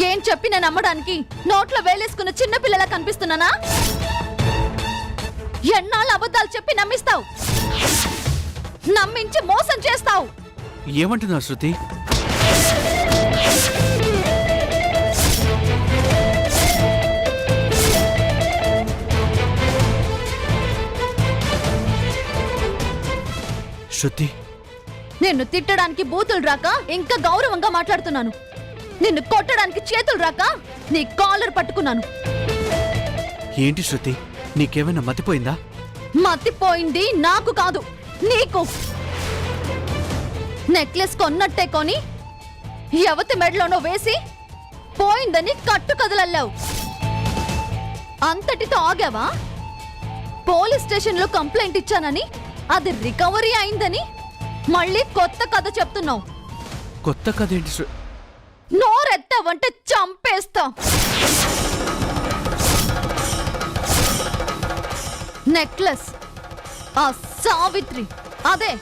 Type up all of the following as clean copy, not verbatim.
ఏం చెప్పి నేను నమ్మడానికి నోట్లో వేలేసుకున్న చిన్న పిల్లలా కనిపిస్తున్నానా? ఎన్నాళ్ళు అబద్ధాలు చెప్పి నమ్మిస్తావు, నమ్మించి మోసం చేస్తావు. ఏమంటున్నావు శృతి? శృతి, నిన్ను తిట్టడానికి బూతులు రాక ఇంకా గౌరవంగా మాట్లాడుతున్నాను. నిన్ను కొట్టడానికి చేతులు రాక నీ కాలర్ పట్టుకున్నాను. ఏంటి శృతి, నీకేమైనా మతిపోయిందా? మతిపోయింది నాకు కాదు, నీకు. నెక్లెస్ కొన్నట్టే కొని ఎవతి మెడలోనో వేసి పోయిందని కట్టు కదలల్లావు. అంతటితో ఆగావా? పోలీస్ స్టేషన్లో కంప్లైంట్ ఇచ్చానని అది రికవరీ అయిందని మళ్ళీ కొత్త కథ చెప్తున్నావు. కొత్త కథ ఏంటి? నోరెత్తావంటే చంపేస్తా. నెక్లెస్ ఆ సావిత్రి, అదే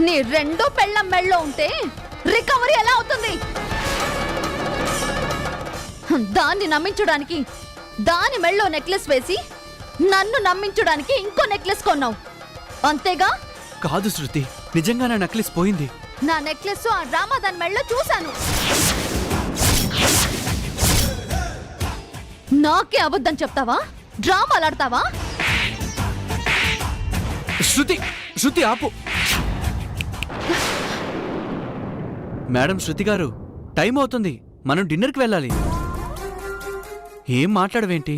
నీ రెండో పెళ్ళం మెళ్ళో ఉంటే రికవరీ ఎలా అవుతుంది? దాన్ని నమ్మించడానికి దాని మెళ్ళో నెక్లెస్ వేసి నన్ను నమ్మించడానికి ఇంకో నెక్లెస్ కొన్నావు, అంతేగా? కాదు శృతి, నిజంగా నా నెక్లెస్ పోయింది. నా నెక్లెస్ ఆ డ్రామా దాని మెళ్ళో చూశాను. నాకే అబద్ధం చెప్తావా? డ్రామాలాడతావా? శృతి, శృతి ఆపు. మేడం, శృతి గారు, టైం అవుతుంది, మనం డిన్నర్కి వెళ్ళాలి. ఏం మాట్లాడవేంటి?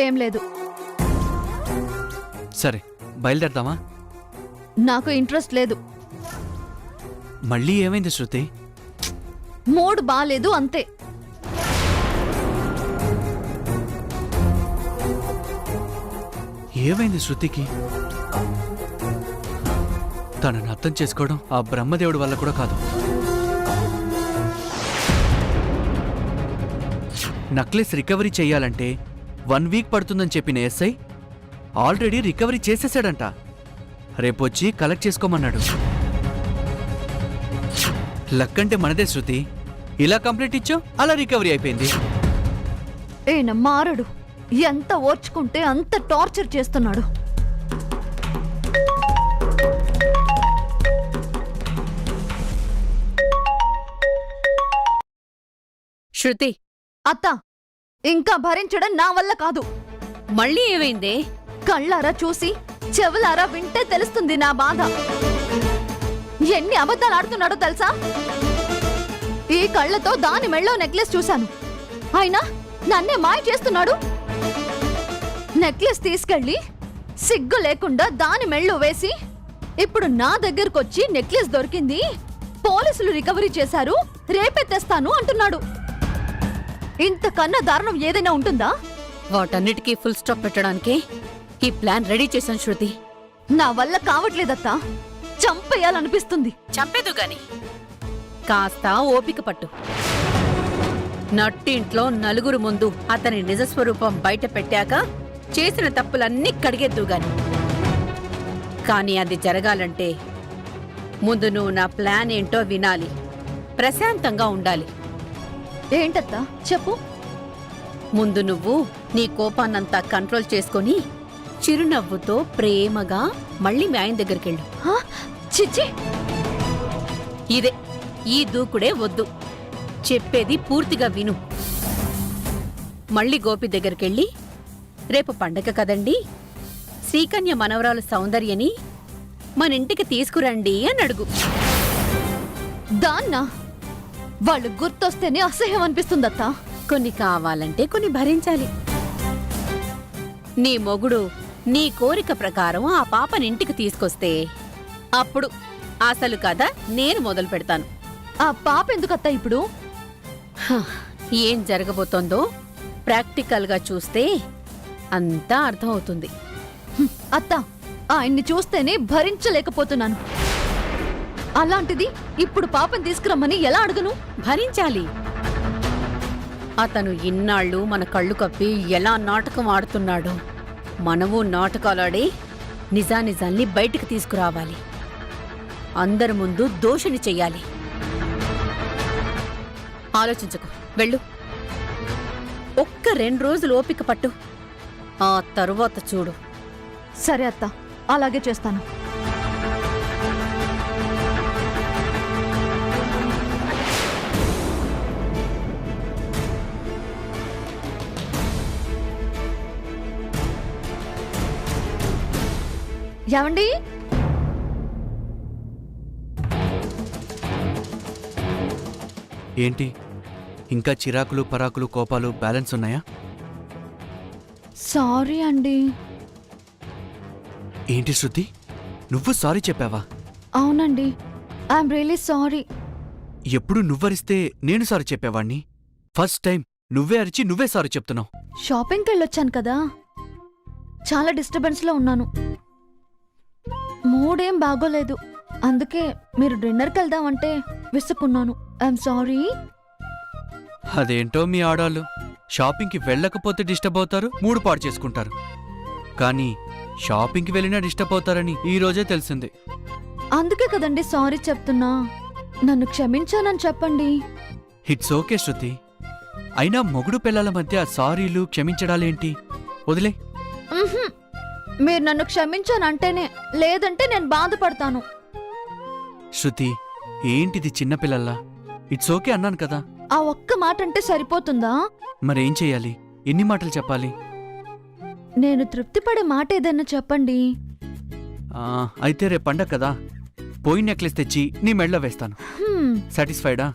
ఏం లేదు. సరే, బయలుదేరదామా? నాకు ఇంట్రెస్ట్ లేదు. మళ్ళీ ఏమైంది శృతి? మూడ్ బాలేదు అంతే. ఏమైంది శృతికి? తనని అర్థం చేసుకోవడం ఆ బ్రహ్మదేవుడి వల్ల కూడా కాదు. నెక్లెస్ రికవరీ చెయ్యాలంటే 1 వీక్ పడుతుందని చెప్పిన ఎస్ఐ ఆల్రెడీ రికవరీ చేసేసాడంట. రేపొచ్చి కలెక్ట్ చేసుకోమన్నాడు. లక్కంటే మనదే శృతి. ఇలా కంప్లైంట్ ఇచ్చావు, అలా రికవరీ అయిపోయింది. ఈయన మారడు. ఎంత ఓర్చుకుంటే అంత టార్చర్ చేస్తున్నాడు. శృతి, అత్త, ఇంకా భరించడం నా వల్ల కాదు. మళ్ళీ ఏమైందే? కళ్ళారా చూసి చెవులారా వింటే తెలుస్తుంది నా బాధ. ఎన్ని అబద్ధాలు ఆడుతున్నాడో తెలుసా? ఈ కళ్ళతో దాని మెళ్ళో నెక్లెస్ చూశాను, అయినా నన్నే మాయ చేస్తున్నాడు. నెక్లెస్ తీసుకెళ్లి సిగ్గు లేకుండా దాని మెళ్ళో వేసి ఇప్పుడు నా దగ్గరకొచ్చి నెక్లెస్ దొరికింది, పోలీసులు రికవరీ చేశారు, రేపే తెస్తాను అంటున్నాడు. ఇంతకన్నా దారుణం ఏదైనా ఉంటుందా? వాటన్నిటికీ ఫుల్ స్టాప్ పెట్టడానికే ఈ ప్లాన్ రెడీ చేశాను శృతి. నా వల్ల కావట్లేదత్తా, చంపేయాలనిపిస్తుంది. చంపేదు గాని కాస్త ఓపిక పట్టు. నట్టింట్లో నలుగురు ముందు అతని నిజస్వరూపం బయట పెట్టాక చేసిన తప్పులన్నీ కడిగేద్దు గాని. కానీ అది జరగాలంటే ముందు నువ్వు నా ప్లాన్ ఏంటో వినాలి, ప్రశాంతంగా ఉండాలి. ఏంటత్తా చెప్పు. ముందు నువ్వు నీ కోపాన్నంతా కంట్రోల్ చేసుకొని చిరునవ్వుతో ప్రేమగా మళ్ళీ మీ ఆయన దగ్గరికెళ్ళు. చిచ్చి, ఇదే ఈ దూకుడే వద్దు, చెప్పేది పూర్తిగా విను. మళ్ళీ గోపి దగ్గరికెళ్ళి, రేపు పండగ కదండి, శ్రీకన్య మనవరాలు సౌందర్యని మన ఇంటికి తీసుకురండి అని అడుగు. దాన్నా వాళ్ళు గుర్తొస్తేనే అసహ్యం అనిపిస్తుందత్తా. కొన్ని కావాలంటే కొన్ని భరించాలి. నీ మొగుడు నీ కోరిక ప్రకారం ఆ పాపని ఇంటికి తీసుకొస్తే అప్పుడు అసలు కథ నేను మొదలు పెడతాను. ఆ పాప ఎందుకత్తా ఇప్పుడు? ఏం జరగబోతోందో ప్రాక్టికల్గా చూస్తే అంతా అర్థమవుతుంది. అత్తా, ఆయన్ని చూస్తేనే భరించలేకపోతున్నాను. అలాంటిది ఇప్పుడు పాపని తీసుకురమ్మని ఎలా అడగను? భరించాలి. అతను ఇన్నాళ్ళు మన కళ్ళు కప్పి ఎలా నాటకం ఆడుతున్నాడో మనము నాటకాలాడి నిజానిజాల్ని బయటికి తీసుకురావాలి. అందరి ముందు దోషిని చెయ్యాలి. ఆలోచించకు, వెళ్ళు. ఒక్క 2 రోజులు ఓపిక పట్టు, ఆ తరువాత చూడు. సరే అత్త, అలాగే చేస్తాను. ఏమండి? ఏంటి ఇంకా చిరాకులు పరాకులు కోపాలు బ్యాలెన్స్ ఉన్నాయా? సారీ అండి. ఏంటి శృతి, నువ్వు సారీ చెప్పావా? అవునండి, ఐఎమ్ రియలీ సారీ. ఎప్పుడు నువ్వరిస్తే నేను సారీ చెప్పేవాణ్ణి. ఫస్ట్ టైం నువ్వే అరిచి నువ్వే సారీ చెప్తున్నావు. షాపింగ్కి వెళ్ళొచ్చాను కదా, చాలా డిస్టర్బెన్స్లో ఉన్నాను. మూడేం బాగోలేదు, అందుకే మీరు డిన్నర్కి వెళ్దామంటే విసుక్కున్నాను. I'm sorry. అదేంటో మీ ఆడాళ్ళు షాపింగ్కి వెళ్ళకపోతే డిస్టర్బ్ అవుతారు, మూడు పాడు చేసుకుంటారు. కానీ షాపింగ్కి వెళ్ళినా డిస్టర్బ్ అవుతారని ఈ రోజే తెలిసింది. అందుకే కదండి సారీ చెప్తున్నా. నన్ను క్షమించానని చెప్పండి. ఇట్స్ ఓకే శృతి. అయినా మొగుడు పిల్లల మధ్య సారీలు క్షమించడాలేంటి? వదిలే. ఉహుం. మీరు నన్ను క్షమించానంటేనే, లేదంటే నేను బాధపడతాను. శృతి, ఏంటిది చిన్నపిల్లల్లా? ఇట్స్ ఓకే అన్నాను కదా. ఆ ఒక్క మాట అంటే సరిపోతుందా? మరేం చెయ్యాలి? ఎన్ని మాటలు చెప్పాలి? నేను తృప్తిపడే మాట ఏదైనా చెప్పండి. అయితే రేపు పండగ కదా, పోయిన నెక్లెస్ తెచ్చి నీ మెడలో వేస్తాను. సాటిస్ఫైడా?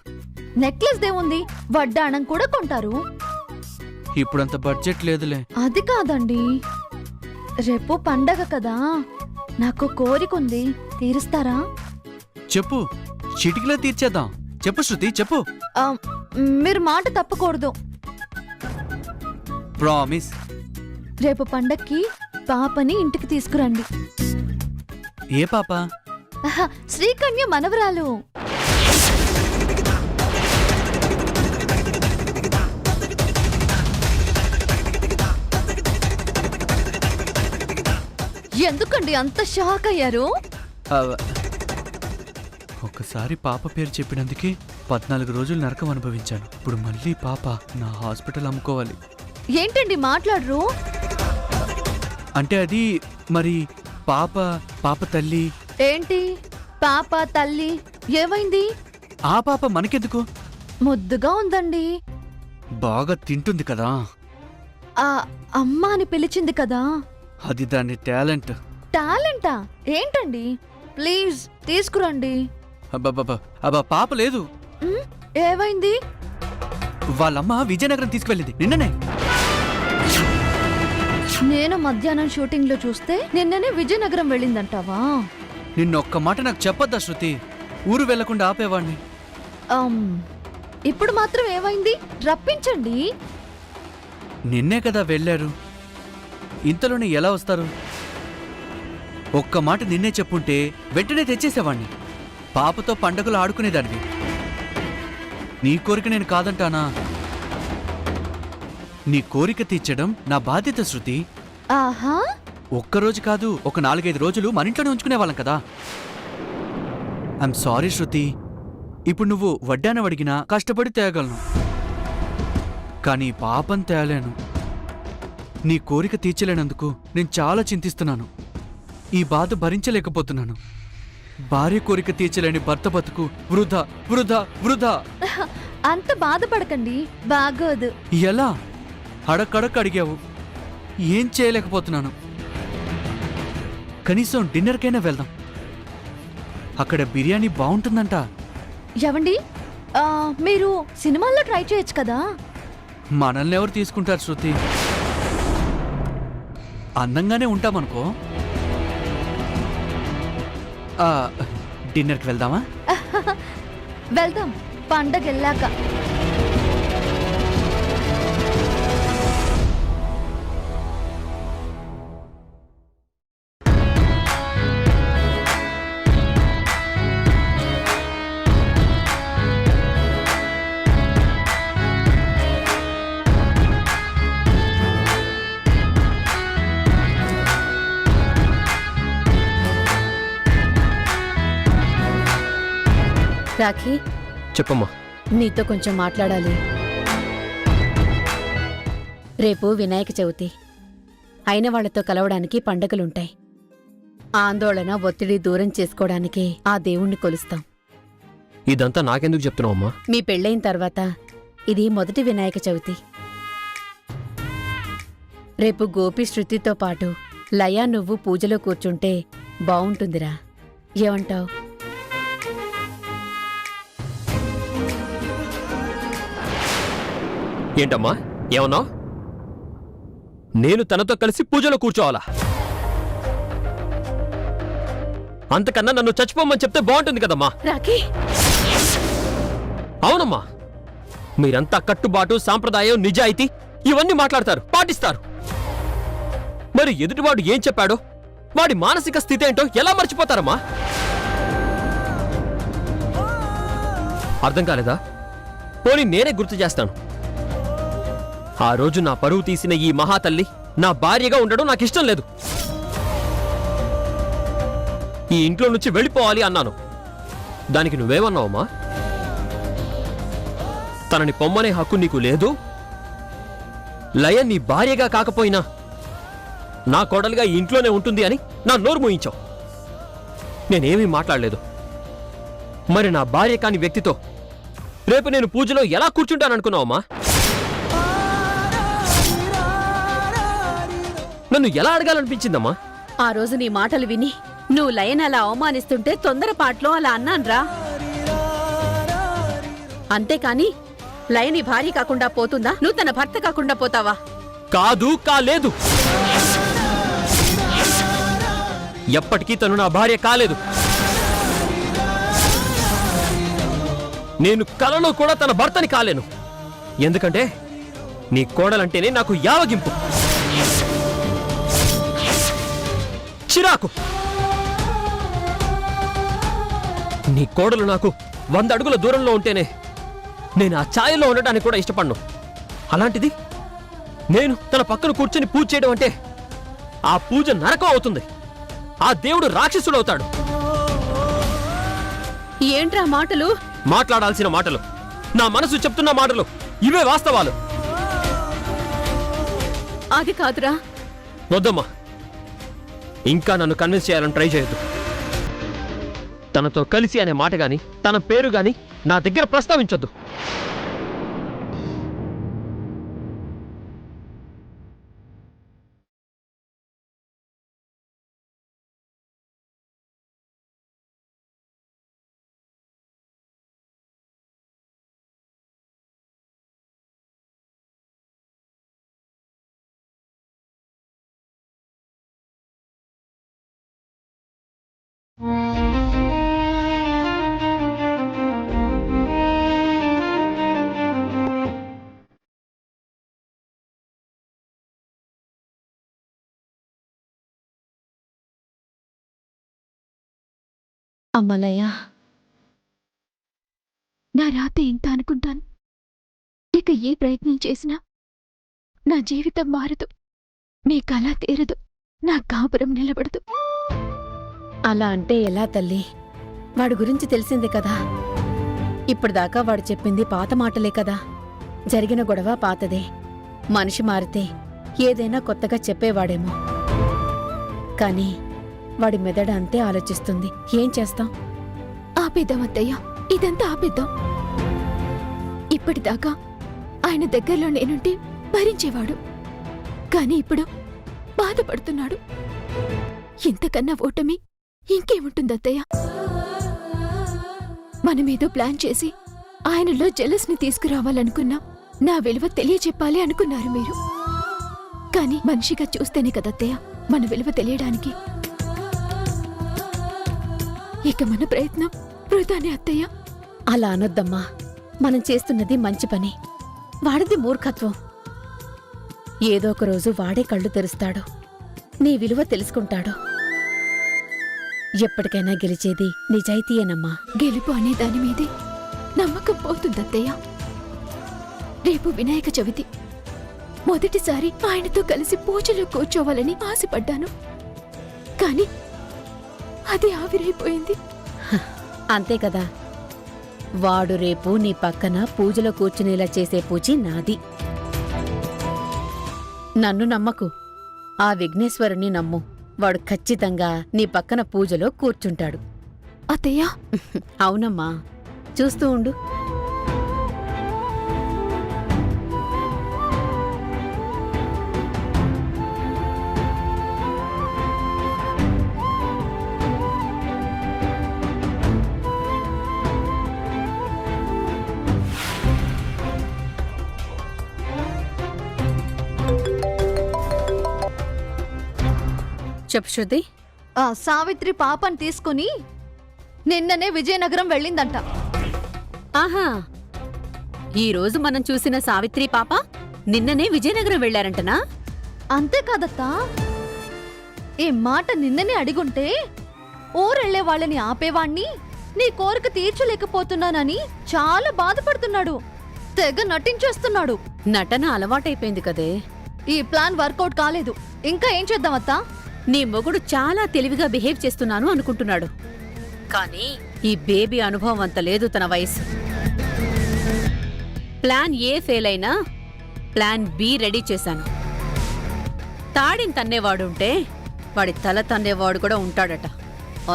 నెక్లెస్ దేముంది, వడ్డాణం కూడా కొంటారు. ఇప్పుడంత బడ్జెట్ లేదులే. అది కాదండి, రేపు పండగ కదా, నాకు కోరికుంది, తీరుస్తారా? చెప్పు, చిటికలో తీర్చేద్దాం. చెప్పు శృతి, చెప్పు. ఆ, మీరు మాట తప్పకూడదు. ప్రామిస్. రేపు పండక్కి పాపని ఇంటికి తీసుకురండి. ఏ పాప? ఆహా, శ్రీకన్య మనవరాలు. ఎందుకండి అంత షాక్ అయ్యారు? ఒకసారి పాప పేరు చెప్పినందుకే 14 రోజులు నరకం అనుభవించాను. ఇప్పుడు మళ్ళీ పాప, నా హాస్పిటల్ అమ్ముకోవాలి. ఏంటండి మాట్లాడరు? అంటే అది మరి పాప తల్లి. ఏంటి పాప తల్లి ఏమైంది? ఆ పాప మనకెందుకు? ముద్దుగా ఉందండి. బాగా తింటుంది కదా. ఆ అమ్మ అని పిలిచింది కదా. అది దాని టాలెంట్. టాలెంటా? ఏంటండి? ప్లీజ్ తీసుకురండి. అబ్బా పాప లేదు. ఉమ్, ఏమైంది? వాళ్ళమ్మ విజయనగరం తీసుకువెళ్ళింది నిన్ననే. నేను మధ్యాహ్నం షూటింగ్ లో చూస్తే నిన్ననే విజయనగరం వెళ్ళిందంటావా? నిన్నొక్క మాట నాకు చెప్పొద్దా శృతి? ఊరు వెళ్లకుండా ఆపేవాణ్ణి. ఇప్పుడు మాత్రం ఏమైంది? రప్పించండి. నిన్నే కదా వెళ్ళారు, ఇంతలోనే ఎలా వస్తారు? ఒక్క మాట నిన్నే చెప్పుంటే వెంటనే తెచ్చేసేవాణ్ణి. పాపతో పండగలు ఆడుకునేదానివి. నీ కోరిక నేను కాదంటానా? నీ కోరిక తీర్చడం నా బాధ్యత శృతి. ఆహా, ఒక్కరోజు కాదు, ఒక 4-5 రోజులు మన ఇంట్లోనే ఉంచుకునేవాళ్ళం కదా. ఐఎమ్ సారీ శృతి. ఇప్పుడు నువ్వు వడ్డానం అడిగినా కష్టపడి తేగలను, కానీ పాపం తేలేను. నీ కోరిక తీర్చలేనందుకు నేను చాలా చింతిస్తున్నాను. ఈ బాధ భరించలేకపోతున్నాను. భార్య కోరిక తీర్చలేని భర్త బతుకు వృధా వృధా వృధా. అంత బాధపడకండి, బాగోదు. ఎలా? అడక్కడక్క అడిగావు, ఏం చేయలేకపోతున్నాను. కనీసం డిన్నర్కైనా వెళ్దాం, అక్కడ బిర్యానీ బాగుంటుందంట. ఎవండి, మీరు సినిమాల్లో ట్రై చేయొచ్చు కదా. మనల్ని ఎవరు తీసుకుంటారు శృతి? అందంగానే ఉంటామనుకో. డిన్నర్కి వెళ్దామా? వెళ్దాం, పండగ వెళ్ళాక. రాఖీ, చెప్పమ్మా. నీతో కొంచెం మాట్లాడాలి. రేపు వినాయక చవితి. అయిన వాళ్లతో కలవడానికి పండగలుంటాయి. ఆందోళన, ఒత్తిడి దూరం చేసుకోవడానికి ఆ దేవుణ్ణి కొలుస్తాం. ఇదంతా నాకెందుకు చెప్తున్నావమ్మా? మీ పెళ్ళైన తర్వాత ఇది మొదటి వినాయక చవితి. రేపు గోపి, శృతితో పాటు లయ, నువ్వు పూజలో కూర్చుంటే బావుంటుందిరా. ఏమంటావ్? ఏంటమ్మా ఏమన్నావు? నేను తనతో కలిసి పూజలో కూర్చోవాలా? అంతకన్నా నన్ను చచ్చిపోమని చెప్తే బాగుంటుంది కదమ్మా. రాఖీ, అవునమ్మా, మీరంతా కట్టుబాటు, సాంప్రదాయం, నిజాయితీ ఇవన్నీ మాట్లాడతారు, పాటిస్తారు. మరి ఎదుటివాడు ఏం చెప్పాడో, వాడి మానసిక స్థితి ఏంటో ఎలా మర్చిపోతారమ్మా? అర్థం కాలేదా? పోనీ నేనే గుర్తు చేస్తాను. ఆ రోజు నా పరువు తీసిన ఈ మహాతల్లి నా భార్యగా ఉండడం నాకిష్టం లేదు. ఈ ఇంట్లో నుంచి వెళ్ళిపోవాలి అన్నాను. దానికి నువ్వేమన్నావమ్మా? తనని పొమ్మనే హక్కు నీకు లేదు, లయ నీ భార్యగా కాకపోయినా నా కోడలుగా ఈ ఇంట్లోనే ఉంటుంది అని నా నోరు మూయించావు. నేనేమీ మాట్లాడలేదు. మరి నా భార్య కాని వ్యక్తితో రేపు నేను పూజలో ఎలా కూర్చుంటాననుకున్నావమ్మా? నన్ను ఎలా అడగాలనిపించిందమ్మా? ఆ రోజు నీ మాటలు విని నువ్వు లయను అలా అవమానిస్తుంటే తొందరపాట్లో అలా అన్నాన్రా. అంతేకాని లయని భార్య కాకుండా పోతుందా? నువ్వు తన భర్త కాకుండా పోతావా? కాదు, కాలేదు. ఎప్పటికీ తను నా భార్య కాలేదు. నేను కలలో కూడా తన భర్తని కాలేను. ఎందుకంటే నీ కోడలంటేనే నాకు యావగింపు, చిరాకు. నీ కోడలు నాకు 100 అడుగుల దూరంలో ఉంటేనే నేను ఆ ఛాయలో ఉండటానికి కూడా ఇష్టపడను. అలాంటిది నేను తన పక్కన కూర్చొని పూజ చేయడం అంటే ఆ పూజ నరకం అవుతుంది. ఆ దేవుడు రాక్షసుడవుతాడు. ఏంట్రా మాటలు? మాట్లాడాల్సిన మాటలు, నా మనసు చెప్తున్న మాటలు, ఇవే వాస్తవాలు. అది కాదురా. వద్దమ్మా, ఇంకా నన్ను కన్విన్స్ చేయాలని ట్రై చేయొద్దు. తనతో కలిసి అనే మాట గాని, తన పేరు గాని నా దగ్గర ప్రస్తావించొద్దు. అమ్మలయ్య, నా రాత ఇంత అనుకుంటాను. ఇక ఏ ప్రయత్నం చేసినా నా జీవితం మారదు, మీ కళ తీరదు, నా కాపురం నిలబడదు. అలా అంటే ఎలా తల్లి? వాడి గురించి తెలిసిందే కదా. ఇప్పటిదాకా వాడు చెప్పింది పాత మాటలే కదా. జరిగిన గొడవ పాతదే. మనిషి మారితే ఏదైనా కొత్తగా చెప్పేవాడేమో. కానీ వాడి మెదడు అంతే ఆలోచిస్తుంది. ఏం చేస్తాం? ఆపేద్దాం అత్తయ్య, ఇదంతా ఆపేద్దాం. ఇప్పటిదాకా ఆయన దగ్గరలో నేనుంటే భరించేవాడు, కాని ఇప్పుడు బాధపడుతున్నాడు. ఇంతకన్నా ఓటమి ఇంకేముంటుంది అత్తయ్య? మనమేదో ప్లాన్ చేసి ఆయనలో జెలస్ని తీసుకురావాలనుకున్నాం. నా విలువ తెలియచెప్పాలి అనుకున్నారు మీరు. కాని మనిషిగా చూస్తేనే కదత్తయ్య మన విలువ తెలియడానికి. ఇక మన ప్రయత్నం వృధానే అత్తయ్య. అలా అనొద్దమ్మా. మనం చేస్తున్నది మంచి పని, వాడిది మూర్ఖత్వం. ఏదో ఒక రోజు వాడే కళ్ళు తెరుస్తాడు, నీ విలువ తెలుసుకుంటాడు. ఎప్పటికైనా గెలిచేది నిజాయితీయేనమ్మా. గెలుపు అనే దాని మీదే నమ్మకం పోతుందత్తయ్య. రేపు వినాయక చవితి. మొదటిసారి ఆయనతో కలిసి పూజలో కూర్చోవాలని ఆశపడ్డాను, కాని అది ఆవిరైపోయింది. అంతే కదా. వాడు రేపు నీ పక్కన పూజలో కూర్చునేలా చేసే పూజి నాది. నన్ను నమ్మకు, ఆ విఘ్నేశ్వరుని నమ్ము. వాడు ఖచ్చితంగా నీ పక్కన పూజలో కూర్చుంటాడు. అత్తయ్య, అవునమ్మా, చూస్తూ ఉండు. చెప్పు శృతి. ఆ సావిత్రి పాపని తీసుకుని నిన్ననే విజయనగరం వెళ్ళిందంట. ఆహా, ఈ రోజు మనం చూసిన సావిత్రి పాప నిన్ననే విజయనగరం వెళ్లారంటనా? అంతేకాదత్తా, ఈ మాట నిన్ననే అడిగుంటే ఊరెళ్లే వాళ్ళని ఆపేవాణ్ణి, నీ కోరిక తీర్చలేకపోతున్నానని చాలా బాధపడుతున్నాడు. తెగ నటించేస్తున్నాడు. నటన అలవాటైపోయింది కదే. ఈ ప్లాన్ వర్కౌట్ కాలేదు. ఇంకా ఏం చేద్దామత్తా? నీ మొగుడు చాలా తెలివిగా బిహేవ్ చేస్తున్నాను అనుకుంటున్నాడు. కానీ ఈ బేబీ అనుభవం అంత లేదు తన వయసు. ప్లాన్ ఏ ఫెయిల్ అయినా ప్లాన్ బి రెడీ చేశాను. తాడిని తన్నేవాడుంటే వాడి తల తన్నేవాడు కూడా ఉంటాడట.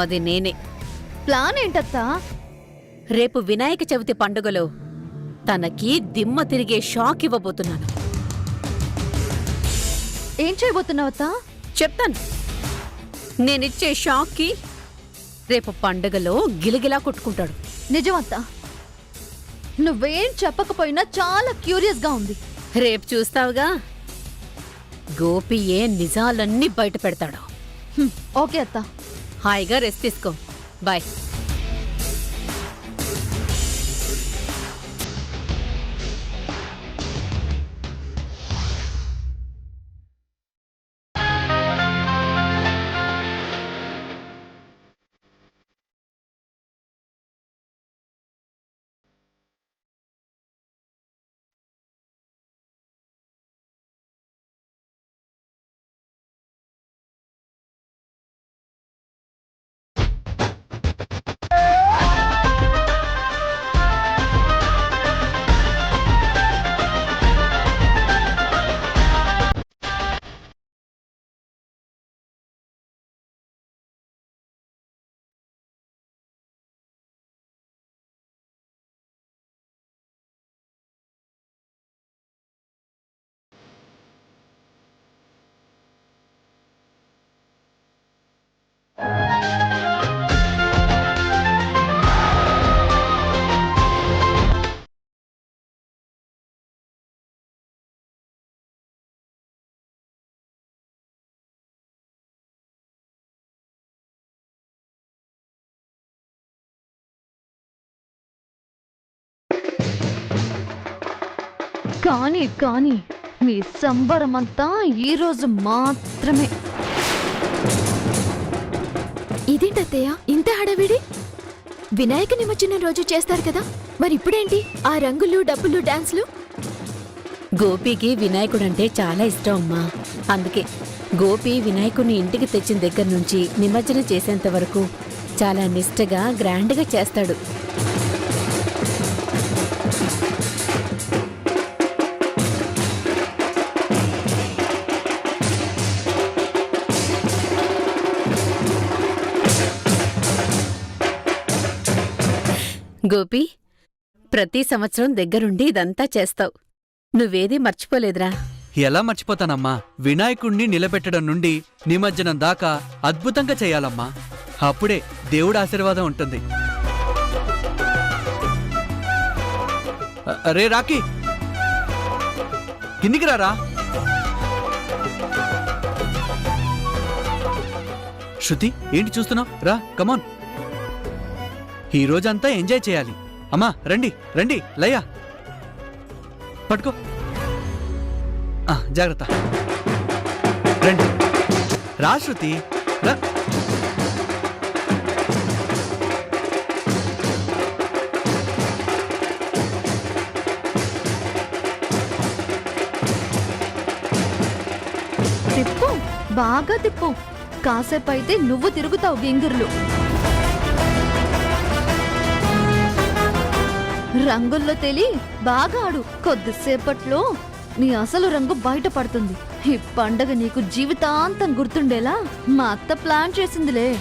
అది నేనే. ప్లాన్ ఏంటత్తా? రేపు వినాయక చవితి పండుగలో తనకి దిమ్మ తిరిగే షాక్ ఇవ్వబోతున్నాను. ఏం చేయబోతున్నావత్తా? చెప్తాను. నేనిచ్చే షాక్కి రేపు పండుగలో గిలగిలా కొట్టుకుంటాడు. నిజమత్తా, నువ్వేం చెప్పకపోయినా చాలా క్యూరియస్ గా ఉంది. రేపు చూస్తావుగా, గోపి ఏ నిజాలన్నీ బయట పెడతాడు. ఓకే అత్తా. హాయిగా రెస్ట్ తీసుకో. బాయ్. కానీ మీ సంబరమంతా ఈ రోజు మాత్రమే. ఇదేంటత్తయ్య ఇంత హడావిడి? వినాయక నిమజ్జనం రోజు చేస్తారు కదా, మరి ఇప్పుడేంటి ఆ రంగులు, డబ్బులు, డాన్స్లు? గోపికి వినాయకుడంటే చాలా ఇష్టం అమ్మా. అందుకే గోపి వినాయకుడిని ఇంటికి తెచ్చిన దగ్గర నుంచి నిమజ్జనం చేసేంత వరకు చాలా నిష్టగా గ్రాండ్గా చేస్తాడు. గోపి, ప్రతి సంవత్సరం దగ్గరుండి ఇదంతా చేస్తావు. నువ్వేదీ మర్చిపోలేదురా. ఎలా మర్చిపోతానమ్మా? వినాయకుణ్ణి నిలబెట్టడం నుండి నిమజ్జనం దాకా అద్భుతంగా చేయాలమ్మా. అప్పుడే దేవుడి ఆశీర్వాదం ఉంటుంది. రే రాకీ, కిందికి రారా. శృతి, ఏంటి చూస్తున్నావు? రా, కమాన్. ఈ రోజంతా ఎంజాయ్ చేయాలి. అమ్మా రండి రండి, లయ్యా పట్టుకో. జాగ్రత్త. రండి రా శృతి, రా. తిప్పు, బాగా తిప్పు. కాసేపు అయితే నువ్వు తిరుగుతావు గింగిర్లు. రంగుల్లో తెలి బాగా ఆడు. కొద్దిసేపట్లో నీ అసలు రంగు బయటపడుతుంది. ఈ పండగ నీకు జీవితాంతం గుర్తుండేలా మా అత్త ప్లాన్ చేసిందిలే.